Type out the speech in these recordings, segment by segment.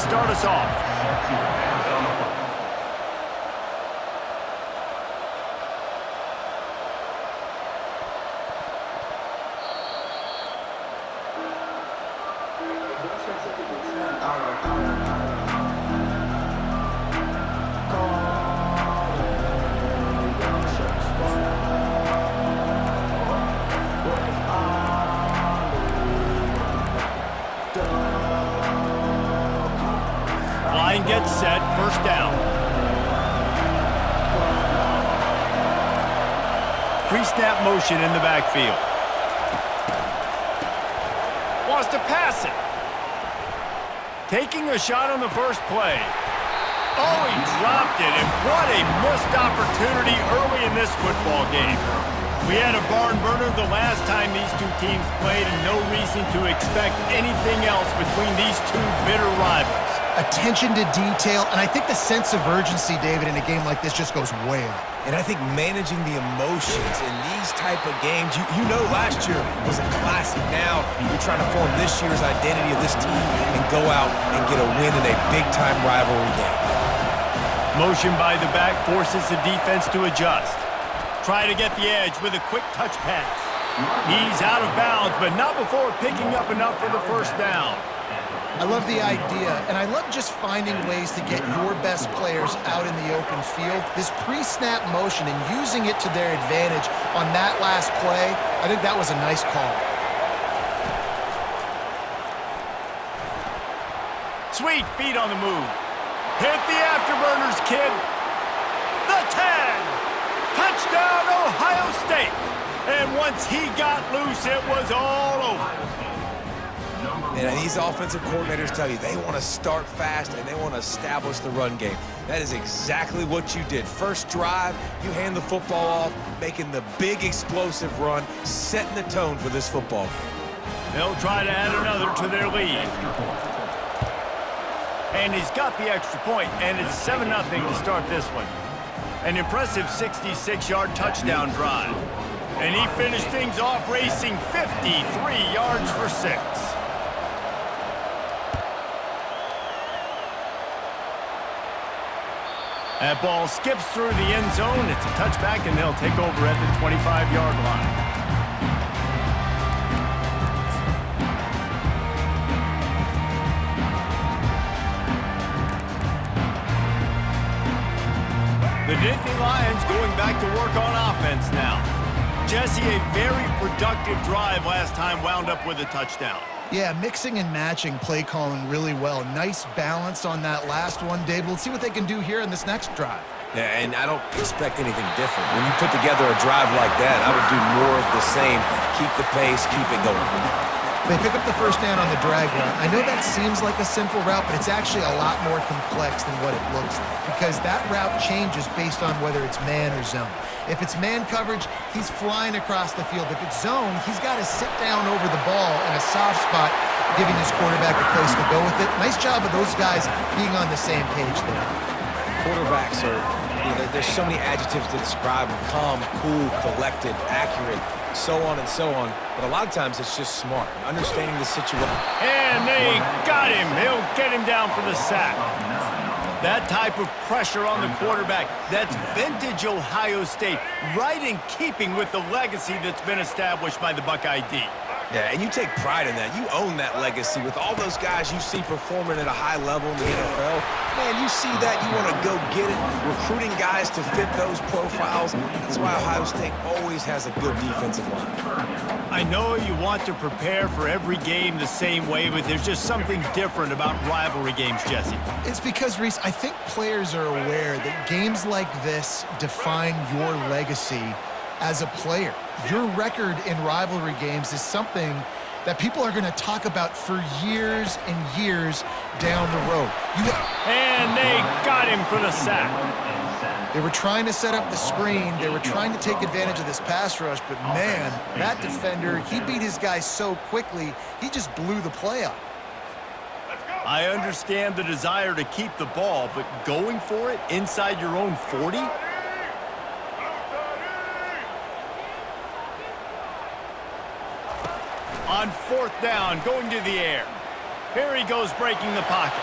start us off. Line gets set, first down. Pre-snap motion in the backfield. Wants to pass it. Taking a shot on the first play. Oh, he dropped it, and what a missed opportunity early in this football game. We had a barn burner the last time these two teams played, and no reason to expect anything else between these two bitter rivals. Attention to detail, and I think the sense of urgency, David, in a game like this just goes way up. And I think managing the emotions in these type of games, you know last year was a classic. Now you're trying to form this year's identity of this team and go out and get a win in a big-time rivalry game. Motion by the back forces the defense to adjust. Try to get the edge with a quick touch pass. He's out of bounds, but not before picking up enough for the first down. I love the idea, and I love just finding ways to get your best players out in the open field. This pre-snap motion and using it to their advantage on that last play, I think that was a nice call. Sweet feet on the move. Hit the afterburners, kid. The tag. Touchdown, Ohio State. And once he got loose, it was all over. And these offensive coordinators tell you they want to start fast and they want to establish the run game. That is exactly what you did. First drive, you hand the football off, making the big explosive run, setting the tone for this football game. They'll try to add another to their lead. And he's got the extra point, and it's 7-0 to start this one. An impressive 66-yard touchdown drive. And he finished things off racing 53 yards for 6. That ball skips through the end zone. It's a touchback, and they'll take over at the 25-yard line. The Nittany Lions going back to work on offense now. Jesse, a very productive drive last time wound up with a touchdown. Yeah, mixing and matching play calling really well. Nice balance on that last one, Dave. We'll see what they can do here in this next drive. Yeah, and I don't expect anything different. When you put together a drive like that, I would do more of the same. Keep the pace, keep it going. They pick up the first down on the drag route. I know that seems like a simple route, but it's actually a lot more complex than what it looks like because that route changes based on whether it's man or zone. If it's man coverage, he's flying across the field. If it's zone, he's got to sit down over the ball in a soft spot, giving his quarterback a place to go with it. Nice job of those guys being on the same page there. Quarterbacks are, there's so many adjectives to describe them. Calm, cool, collected, accurate, so on and so on. But a lot of times it's just smart, understanding the situation. And they got him. They'll get him down for the sack. That type of pressure on the quarterback, that's vintage Ohio State, right in keeping with the legacy that's been established by the Buckeye D. Yeah, and you take pride in that. You own that legacy with all those guys you see performing at a high level in the NFL. Man, you see that, you want to go get it, recruiting guys to fit those profiles. That's why Ohio State always has a good defensive line. I know you want to prepare for every game the same way, but there's just something different about rivalry games, Jesse. It's because, Reese, I think players are aware that games like this define your legacy as a player. Your record in rivalry games is something that people are going to talk about for years and years down the road. And they got him for the sack. They were trying to set up the screen. They were trying to take advantage of this pass rush, but man, that defender, he beat his guy so quickly, he just blew the play up. I understand the desire to keep the ball, but going for it inside your own 40? On fourth down, going to the air. Here he goes breaking the pocket.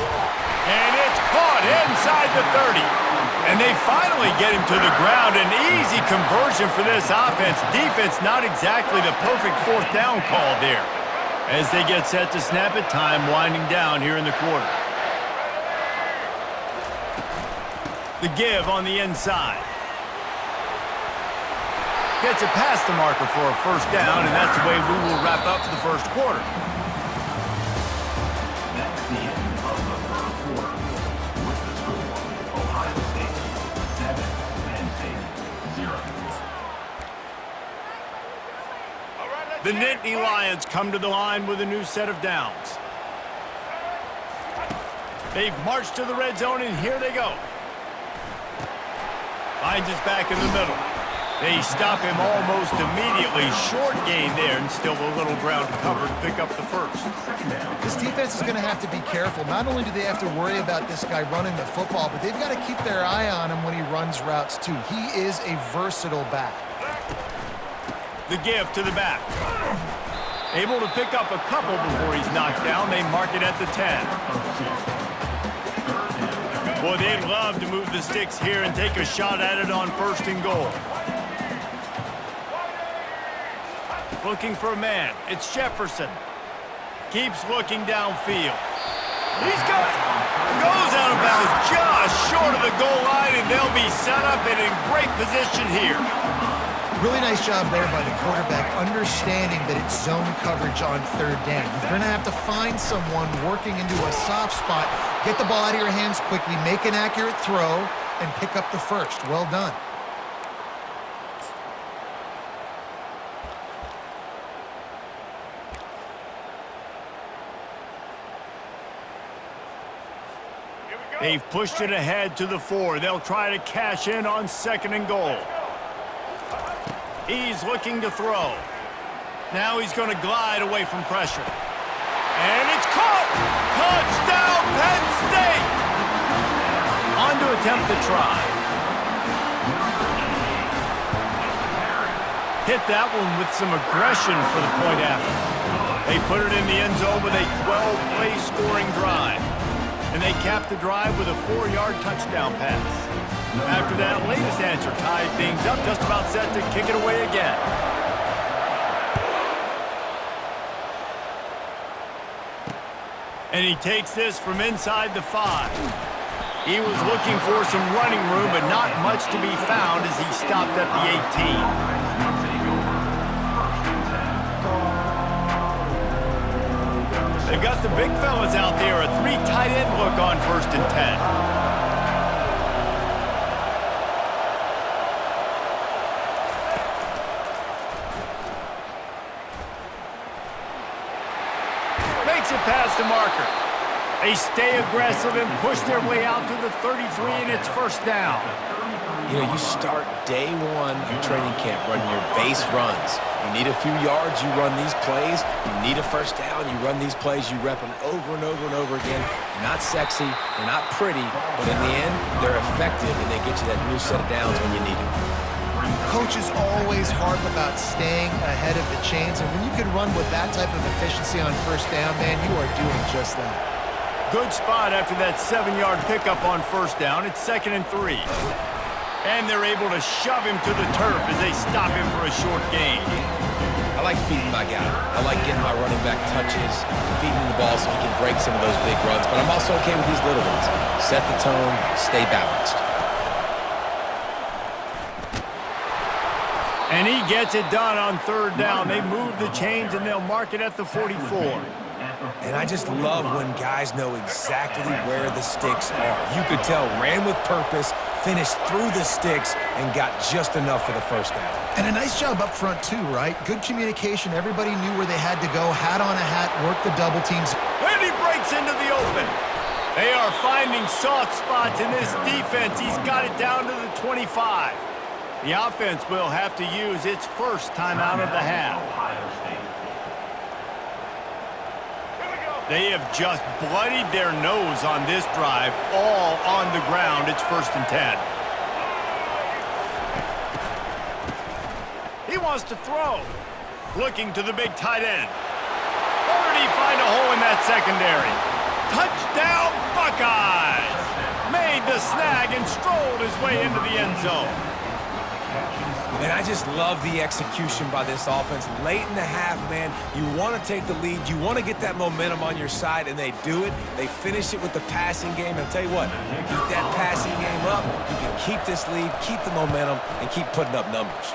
And it's caught inside the 30. And they finally get him to the ground. An easy conversion for this offense. Defense not exactly the perfect fourth down call there. As they get set to snap it, time winding down here in the quarter. The give on the inside. Gets it past the marker for a first down, and that's the way we will wrap up the first quarter. That's the end of the first quarter. With the score, Ohio State 7, Penn State 0. The Nittany Lions come to the line with a new set of downs. They've marched to the red zone, and here they go. Finds us back in the middle. They stop him almost immediately. Short gain there, and still a little ground to cover to pick up the first. This defense is going to have to be careful. Not only do they have to worry about this guy running the football, but they've got to keep their eye on him when he runs routes, too. He is a versatile back. The give to the back. Able to pick up a couple before he's knocked down. They mark it at the 10. Boy, they'd love to move the sticks here and take a shot at it on first and goal. Looking for a man. It's Jefferson. Keeps looking downfield. He's got it. Goes out of bounds just short of the goal line, and they'll be set up and in great position here. Really nice job there by the quarterback, understanding that it's zone coverage on third down. You're going to have to find someone working into a soft spot, get the ball out of your hands quickly, make an accurate throw, and pick up the first. Well done. They've pushed it ahead to the 4. They'll try to cash in on second and goal. He's looking to throw. Now he's going to glide away from pressure. And it's caught! Touchdown, Penn State! On to attempt the try. Hit that one with some aggression for the point after. They put it in the end zone with a 12-play scoring drive. And they capped the drive with a 4-yard touchdown pass. After that latest answer tied things up, just about set to kick it away again. And he takes this from inside the 5. He was looking for some running room, but not much to be found as he stopped at the 18. They've got the big fellas out there, a 3 tight end look on first and 10. Makes it past the marker. They stay aggressive and push their way out to the 33, and it's first down. You know, you start day one of training camp running your base runs. You need a few yards, you run these plays. You need a first down, you run these plays. You rep them over and over and over again. They're not sexy, they're not pretty, but in the end, they're effective, and they get you that new set of downs when you need them. Coaches always harp about staying ahead of the chains, and when you can run with that type of efficiency on first down, man, you are doing just that. Good spot after that 7-yard pickup on first down. It's second and 3. And they're able to shove him to the turf as they stop him for a short gain. I like feeding my guy. I like getting my running back touches, feeding him the ball so he can break some of those big runs. But I'm also okay with these little ones. Set the tone, stay balanced. And he gets it done on third down. They move the chains, and they'll mark it at the 44. And I just love when guys know exactly where the sticks are. You could tell, ran with purpose, finished through the sticks, and got just enough for the first down. And a nice job up front, too, right? Good communication. Everybody knew where they had to go. Hat on a hat, work the double teams. And he breaks into the open. They are finding soft spots in this defense. He's got it down to the 25. The offense will have to use its first timeout of the half. They have just bloodied their nose on this drive, all on the ground. It's first and 10. He wants to throw. Looking to the big tight end. Or did he find a hole in that secondary? Touchdown, Buckeyes! Made the snag and strolled his way into the end zone. And I just love the execution by this offense. Late in the half, man, you want to take the lead. You want to get that momentum on your side, and they do it. They finish it with the passing game. And I'll tell you what, keep that passing game up. You can keep this lead, keep the momentum, and keep putting up numbers.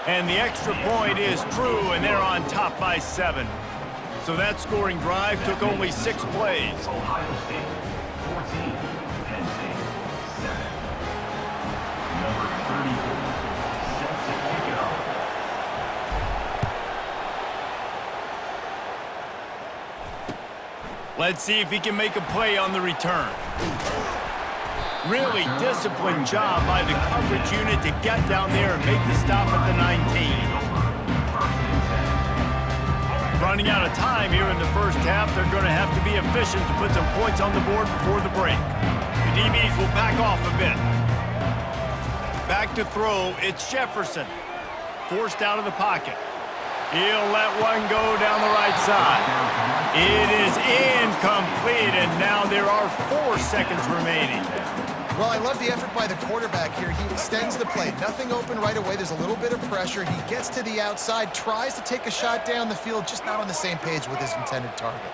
And the extra point is true, and they're on top by 7. So that scoring drive took only 6 plays. Ohio State 14, Penn State 7. Number 34 set to kick it off. Let's see if he can make a play on the return. Really disciplined job by the coverage unit to get down there and make the stop at the 19. Running out of time here in the first half, they're going to have to be efficient to put some points on the board before the break. The DBs will back off a bit. Back to throw, it's Jefferson. Forced out of the pocket. He'll let one go down the right side. It is incomplete, and now there are 4 seconds remaining. Well, I love the effort by the quarterback here. He extends the play. Nothing open right away. There's a little bit of pressure. He gets to the outside, tries to take a shot down the field, just not on the same page with his intended target.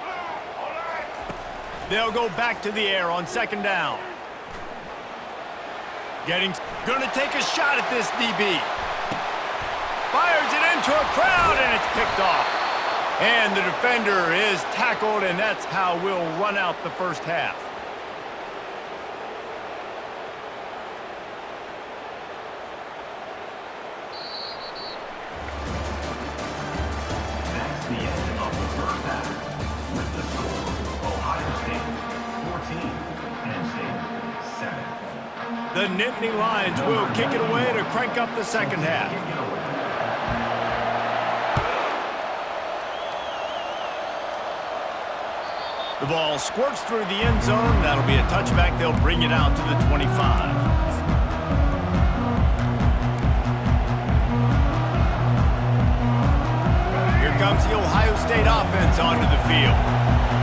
They'll go back to the air on 2nd down. Gonna take a shot at this DB. Fires it into a crowd, and it's picked off. And the defender is tackled, and that's how we'll run out the first half. That's the end of the first half. With the score, Ohio State 14, Penn State 7. The Nittany Lions will kick it away to crank up the second half. The ball squirts through the end zone. That'll be a touchback. They'll bring it out to the 25. Here comes the Ohio State offense onto the field.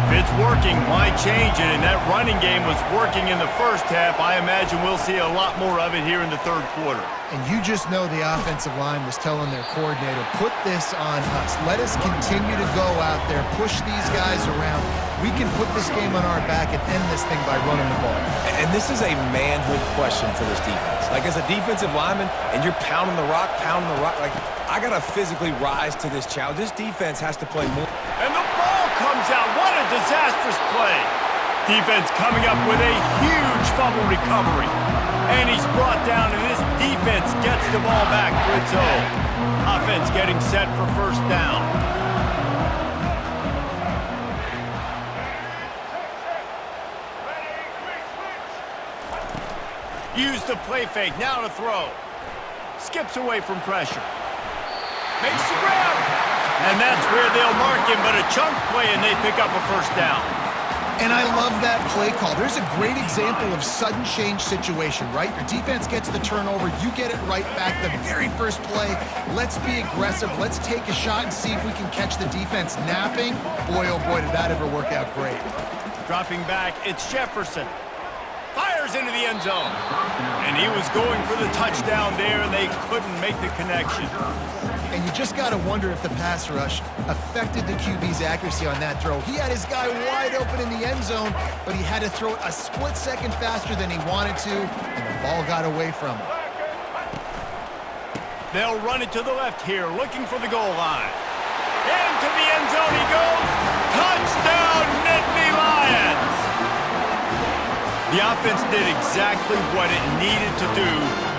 If it's working, why change it? And that running game was working in the first half. I imagine we'll see a lot more of it here in the third quarter. And you just know the offensive line was telling their coordinator, put this on us. Let us continue to go out there, push these guys around. We can put this game on our back and end this thing by running the ball. And this is a manhood question for this defense. Like, as a defensive lineman, and you're pounding the rock, like, I got to physically rise to this challenge. This defense has to play more. And the ball comes out. What a disastrous play. Defense coming up with a huge fumble recovery. And he's brought down, and this defense gets the ball back for its own. Offense getting set for first down. Use the play fake, now to throw. Skips away from pressure. Makes the grab. And that's where they'll mark him, but a chunk play and they pick up a first down. And I love that play call. There's a great example of sudden change situation, right? Your defense gets the turnover, you get it right back. The very first play, let's be aggressive. Let's take a shot and see if we can catch the defense napping. Boy, oh boy, did that ever work out great. Dropping back, it's Jefferson. Fires into the end zone. And he was going for the touchdown there, and they couldn't make the connection. And you just got to wonder if the pass rush affected the QB's accuracy on that throw. He had his guy wide open in the end zone, but he had to throw it a split second faster than he wanted to, and the ball got away from him. They'll run it to the left here, looking for the goal line. Into the end zone he goes. Touchdown, Nittany Lions! The offense did exactly what it needed to do,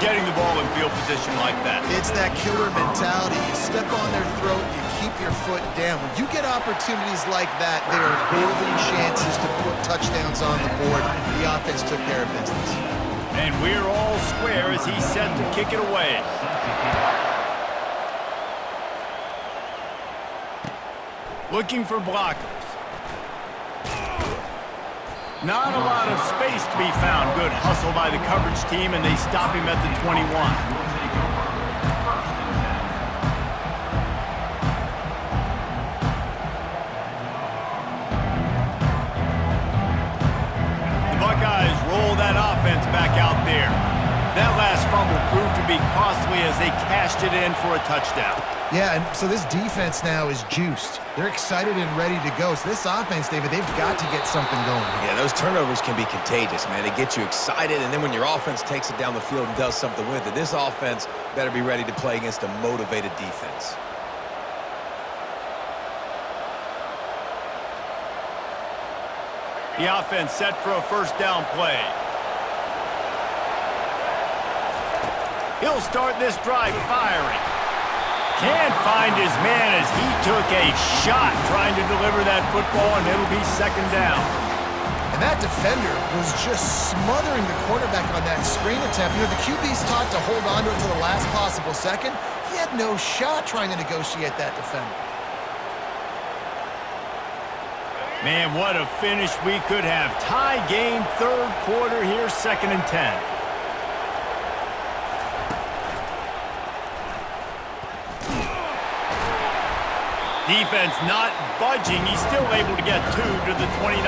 getting the ball in field position like that. It's that killer mentality. You step on their throat, you keep your foot down. When you get opportunities like that, there are golden chances to put touchdowns on the board. The offense took care of business. And we're all square as he's set to kick it away. Looking for blockers. Not a lot of space to be found. Good hustle by the coverage team, and they stop him at the 21. offense back out there. That last fumble proved to be costly as they cashed it in for a touchdown. Yeah, and so this defense now is juiced. They're excited and ready to go. So this offense, David, they've got to get something going. Yeah, those turnovers can be contagious, man. They get you excited, and then when your offense takes it down the field and does something with it, this offense better be ready to play against a motivated defense. The offense set for a first down play. He'll start this drive firing. Can't find his man as he took a shot trying to deliver that football, and it'll be second down. And that defender was just smothering the quarterback on that screen attempt. You know, the QB's taught to hold on to it to the last possible second. He had no shot trying to negotiate that defender. Man, what a finish we could have. Tie game, third quarter here, 2nd and 10. Defense not budging. He's still able to get 2 to the 29.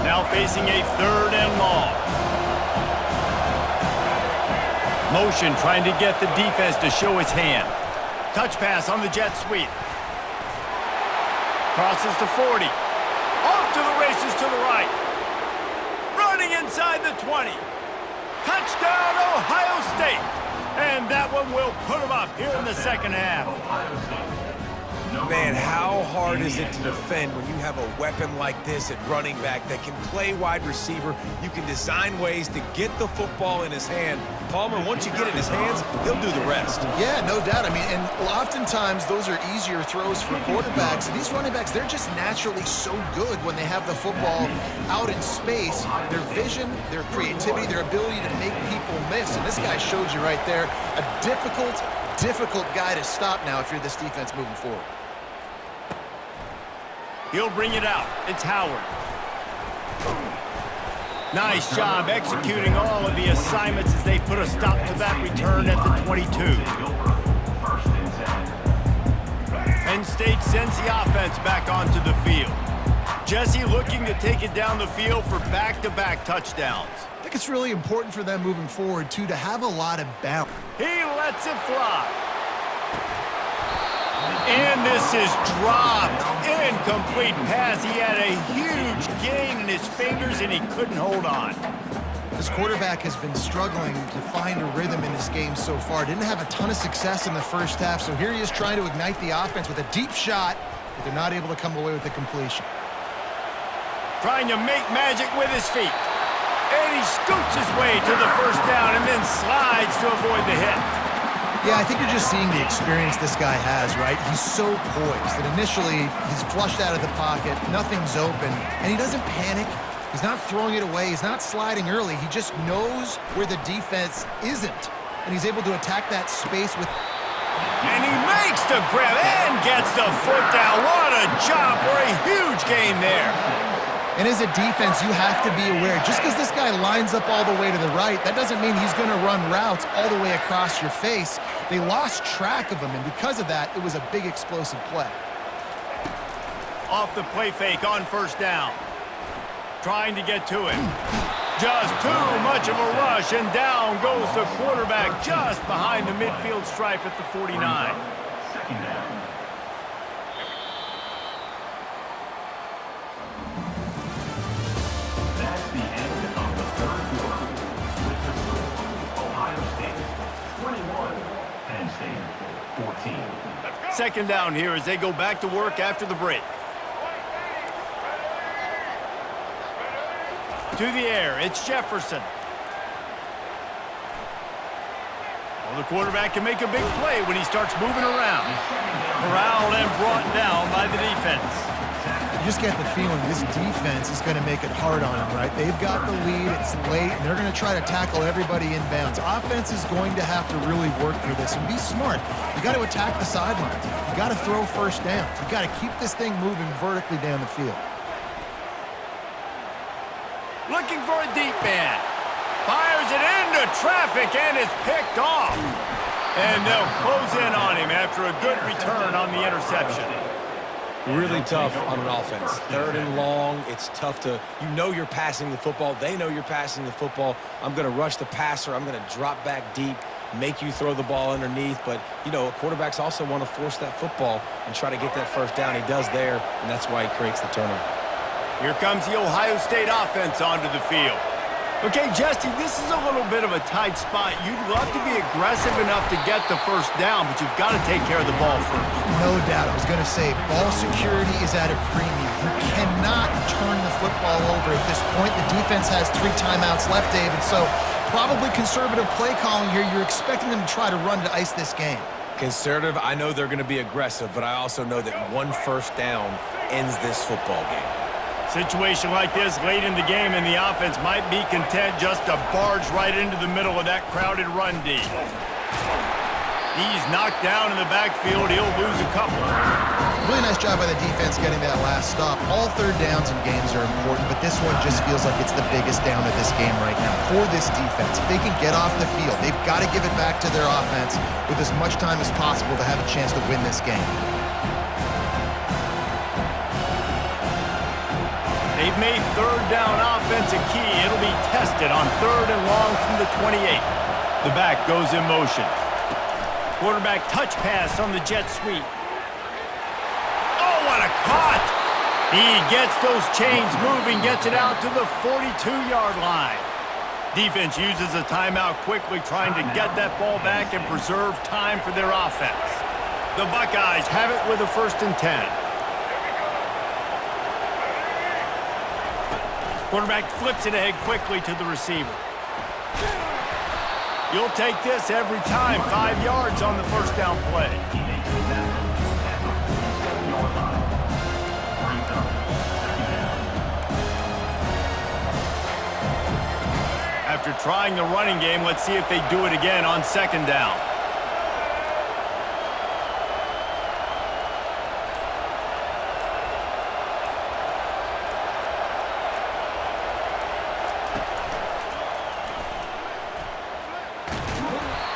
Now facing a 3rd and long. Motion trying to get the defense to show his hand. Touch pass on the jet sweep. Crosses to 40. Off to the races to the right. Running inside the 20. Touchdown, Ohio State. And that one will put them up here in the second half. Man, how hard is it to defend when you have a weapon like this at running back that can play wide receiver? You can design ways to get the football in his hand. Palmer, once you get it in his hands, he'll do the rest. Yeah, no doubt. I mean, and oftentimes those are easier throws for quarterbacks. These running backs, they're just naturally so good when they have the football out in space. Their vision, their creativity, their ability to make people miss. And this guy showed you right there, a difficult guy to stop now if you're this defense moving forward. He'll bring it out. It's Howard. Nice job executing all of the assignments as they put a stop to that return at the 22. Penn State sends the offense back onto the field. Jesse looking to take it down the field for back-to-back touchdowns. I think it's really important for them moving forward, too, to have a lot of balance. He lets it fly. And this is dropped. Incomplete pass. He had a huge gain in his fingers, and he couldn't hold on. This quarterback has been struggling to find a rhythm in this game so far. Didn't have a ton of success in the first half, so here he is trying to ignite the offense with a deep shot, but they're not able to come away with the completion. Trying to make magic with his feet. And he scoots his way to the first down and then slides to avoid the hit. Yeah, I think you're just seeing the experience this guy has, right? He's so poised that initially he's flushed out of the pocket, nothing's open, and he doesn't panic. He's not throwing it away. He's not sliding early. He just knows where the defense isn't, and he's able to attack that space with... And he makes the grab and gets the foot down. What a job for a huge gain there. And as a defense, you have to be aware, just because this guy lines up all the way to the right, that doesn't mean he's going to run routes all the way across your face. They lost track of him, and because of that, it was a big explosive play. Off the play fake on first down. Trying to get to it. Just too much of a rush, and down goes the quarterback just behind the midfield stripe at the 49. Second down. That's the end of the third quarter. With the score, Ohio State 21, Penn State 14. Second down here as they go back to work after the break. To the air, it's Jefferson. Well, the quarterback can make a big play when he starts moving around. Corralled and brought down by the defense. You just get the feeling this defense is going to make it hard on him, right? They've got the lead, it's late, and they're going to try to tackle everybody inbounds. Offense is going to have to really work for this and be smart. You got to attack the sidelines. You got to throw first downs. You got to keep this thing moving vertically down the field. Looking for a deep man. Fires it into traffic and it's picked off. And they'll close in on him after a good return on the interception. Really tough on an offense. 3rd and long, it's tough to, you're passing the football. They know you're passing the football. I'm going to rush the passer. I'm going to drop back deep, make you throw the ball underneath. But, quarterbacks also want to force that football and try to get that first down. He does there, and that's why he creates the turnover. Here comes the Ohio State offense onto the field. Okay, Jesse, this is a little bit of a tight spot. You'd love to be aggressive enough to get the first down, but you've got to take care of the ball first. No doubt. I was going to say, ball security is at a premium. You cannot turn the football over at this point. The defense has 3 timeouts left, David, so probably conservative play calling here. You're expecting them to try to run to ice this game. Conservative, I know they're going to be aggressive, but I also know that 1 first down ends this football game. Situation like this late in the game, and the offense might be content just to barge right into the middle of that crowded run D. He's knocked down in the backfield. He'll lose a couple. Really nice job by the defense getting that last stop. All 3rd downs in games are important, but this one just feels like it's the biggest down of this game right now for this defense. If they can get off the field, they've got to give it back to their offense with as much time as possible to have a chance to win this game. They've made 3rd down offense a key. It'll be tested on 3rd and long from the 28. The back goes in motion. Quarterback touch pass on the jet sweep. Oh, what a caught! He gets those chains moving, gets it out to the 42-yard line. Defense uses a timeout quickly, trying to get that ball back and preserve time for their offense. The Buckeyes have it with a 1st and 10. Quarterback flips it ahead quickly to the receiver. You'll take this every time. 5 yards on the first down play. After trying the running game, let's see if they do it again on 2nd down.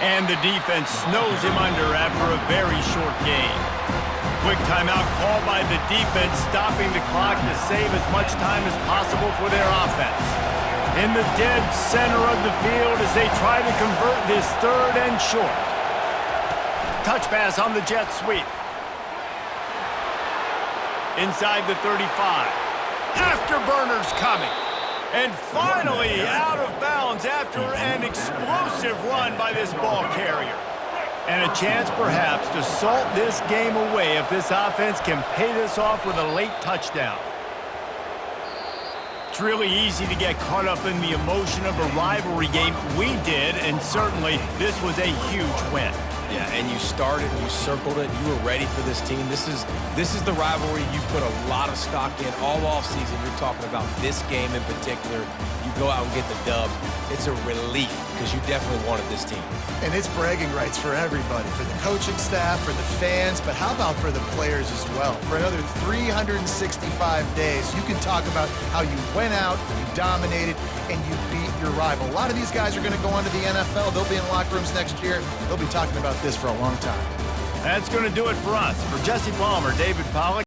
And the defense snows him under after a very short gain. Quick timeout called by the defense, stopping the clock to save as much time as possible for their offense. In the dead center of the field as they try to convert this 3rd and short. Touch pass on the jet sweep. Inside the 35. Afterburners coming. And finally out of bounds after an explosive run by this ball carrier. And a chance perhaps to salt this game away if this offense can pay this off with a late touchdown. It's really easy to get caught up in the emotion of a rivalry game. We did, and certainly this was a huge win. Yeah, and you started, you circled it, you were ready for this team. This is the rivalry you put a lot of stock in all offseason. You're talking about this game in particular. You go out and get the dub. It's a relief because you definitely wanted this team. And it's bragging rights for everybody, for the coaching staff, for the fans, but how about for the players as well? For another 365 days, you can talk about how you went out, you dominated, and you beat your rival. A lot of these guys are going to go on to the NFL. They'll be in locker rooms next year. They'll be talking about this for a long time. That's going to do it for us. For Jesse Palmer, David Pollack.